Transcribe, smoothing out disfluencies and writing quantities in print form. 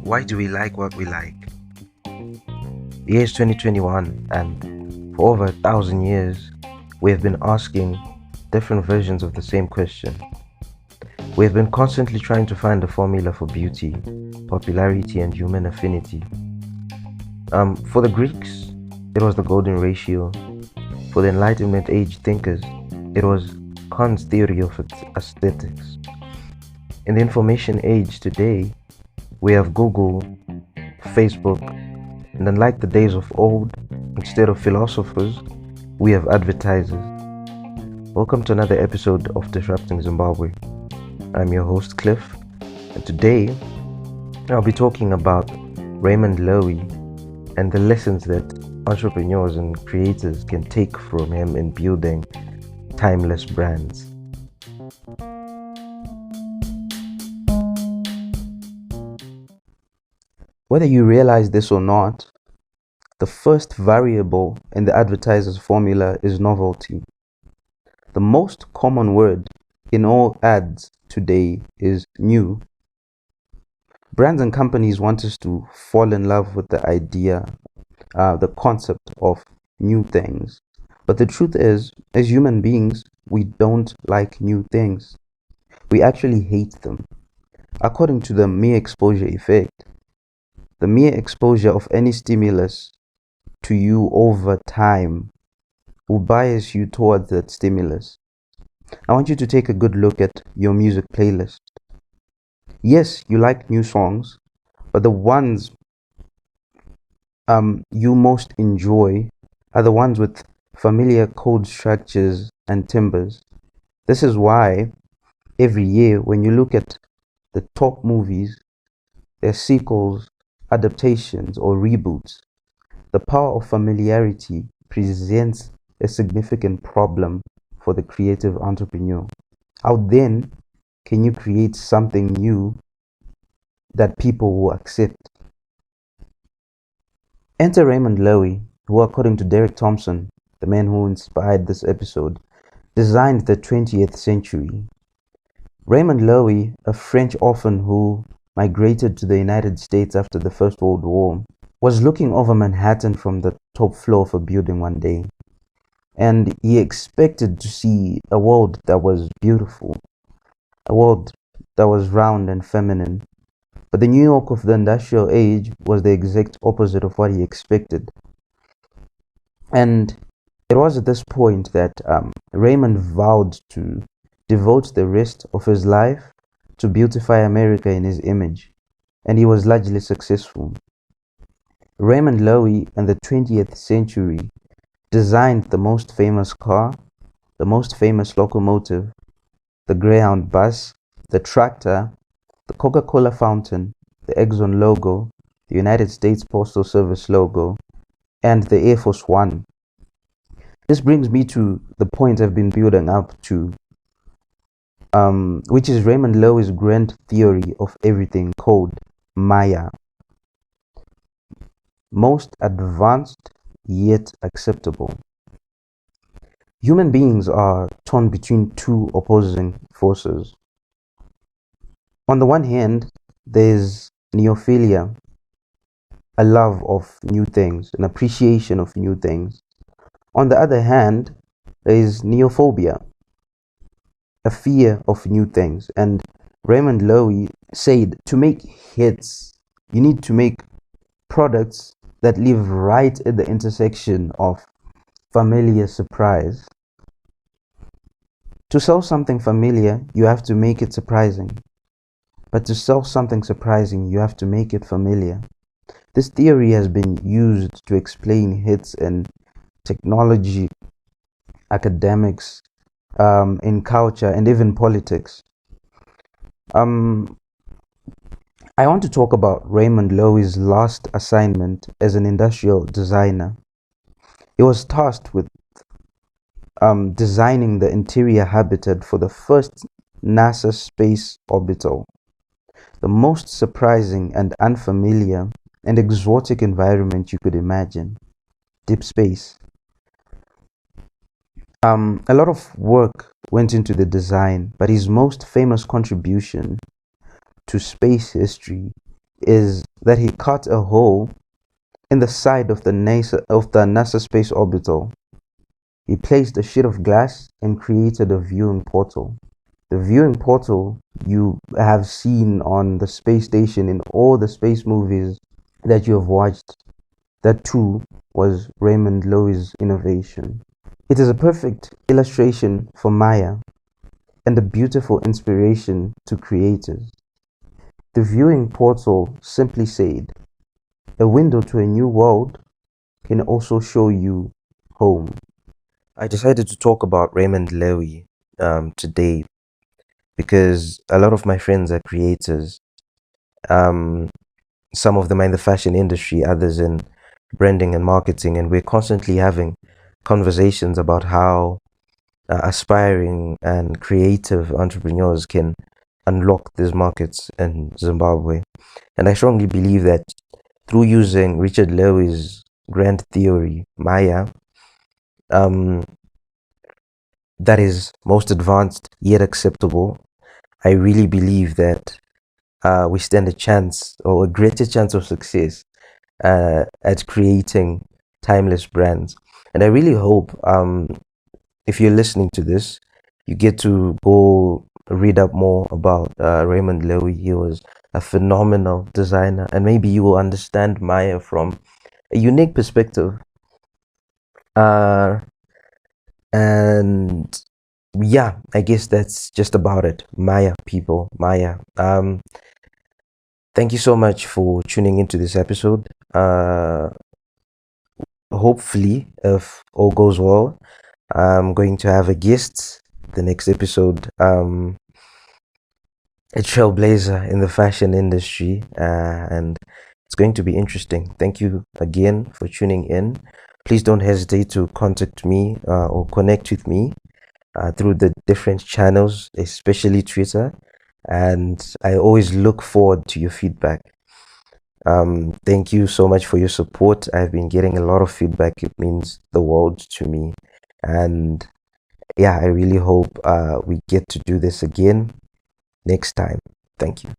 Why do we like what we like? The year is 2021, and for over 1,000 years, we have been asking different versions of the same question. We have been constantly trying to find a formula for beauty, popularity, and human affinity. For the Greeks, it was the golden ratio. For the Enlightenment age thinkers, it was Kant's theory of aesthetics. In the information age today, we have Google, Facebook, and unlike the days of old, instead of philosophers, we have advertisers. Welcome to another episode of Disrupting Zimbabwe. I'm your host Cliff, and today I'll be talking about Raymond Loewy and the lessons that entrepreneurs and creators can take from him in building timeless brands. Whether you realize this or not, the first variable in the advertiser's formula is novelty. The most common word in all ads today is new. Brands and companies want us to fall in love with the idea, the concept of new things. But the truth is, as human beings, we don't like new things. We actually hate them. According to the mere exposure effect, the mere exposure of any stimulus to you over time will bias you towards that stimulus. I want you to take a good look at your music playlist. Yes, you like new songs, but the ones you most enjoy are the ones with familiar chord structures and timbres. This is why every year when you look at the top movies, their sequels, adaptations, or reboots, the power of familiarity presents a significant problem for the creative entrepreneur. How then can you create something new that people will accept? Enter Raymond Loewy, who, according to Derek Thompson, the man who inspired this episode, designed the 20th century. Raymond Loewy, a French orphan who migrated to the United States after the First World War, was looking over Manhattan from the top floor of a building one day, and he expected to see a world that was beautiful, a world that was round and feminine. But the New York of the industrial age was the exact opposite of what he expected. And it was at this point that Raymond vowed to devote the rest of his life to beautify America in his image, and he was largely successful. Raymond Loewy in the 20th century designed the most famous car, the most famous locomotive, the Greyhound bus, the tractor, the Coca-Cola fountain, the Exxon logo, the United States Postal Service logo, and the Air Force One. This brings me to the point I've been building up to, which is Raymond Loewy's grand theory of everything called Maya. Most advanced yet acceptable. Human beings are torn between two opposing forces. On the one hand, there's neophilia, a love of new things, an appreciation of new things. On the other hand, there is neophobia, a fear of new things. And Raymond Loewy said to make hits, you need to make products that live right at the intersection of familiar surprise. To sell something familiar, you have to make it surprising. But to sell something surprising, you have to make it familiar. This theory has been used to explain hits in technology, academics, in culture, and even politics. I want to talk about Raymond Loewy's last assignment as an industrial designer. He was tasked with designing the interior habitat for the first NASA space orbital, the most surprising and unfamiliar and exotic environment you could imagine, deep space. A lot of work went into the design, but his most famous contribution to space history is that he cut a hole in the side of the NASA space orbital. He placed a sheet of glass and created a viewing portal. The viewing portal you have seen on the space station in all the space movies that you have watched, that too was Raymond Loewy's innovation. It is a perfect illustration for Maya and a beautiful inspiration to creators. The viewing portal simply said, a window to a new world can also show you home. I decided to talk about Raymond Loewy today because a lot of my friends are creators. Um, some of them are in the fashion industry, others in branding and marketing, and we're constantly having conversations about how aspiring and creative entrepreneurs can unlock these markets in Zimbabwe. And I strongly believe that through using Richard Loewy's grand theory, Maya, um, that is most advanced yet acceptable, I really believe that we stand a chance or a greater chance of success at creating timeless brands. And I really hope if you're listening to this, you get to go read up more about Raymond Loewy. He was a phenomenal designer, and maybe you will understand Maya from a unique perspective. Uh, and yeah, I guess that's just about it. Maya, people, Maya. Thank you so much for tuning into this episode. Hopefully, if all goes well, I'm going to have a guest the next episode. A trailblazer in the fashion industry, and it's going to be interesting. Thank you again for tuning in. Please don't hesitate to contact me or connect with me through the different channels, especially Twitter. And I always look forward to your feedback. Thank you so much for your support. I've been getting a lot of feedback. It means the world to me. And yeah, I really hope we get to do this again next time. Thank you.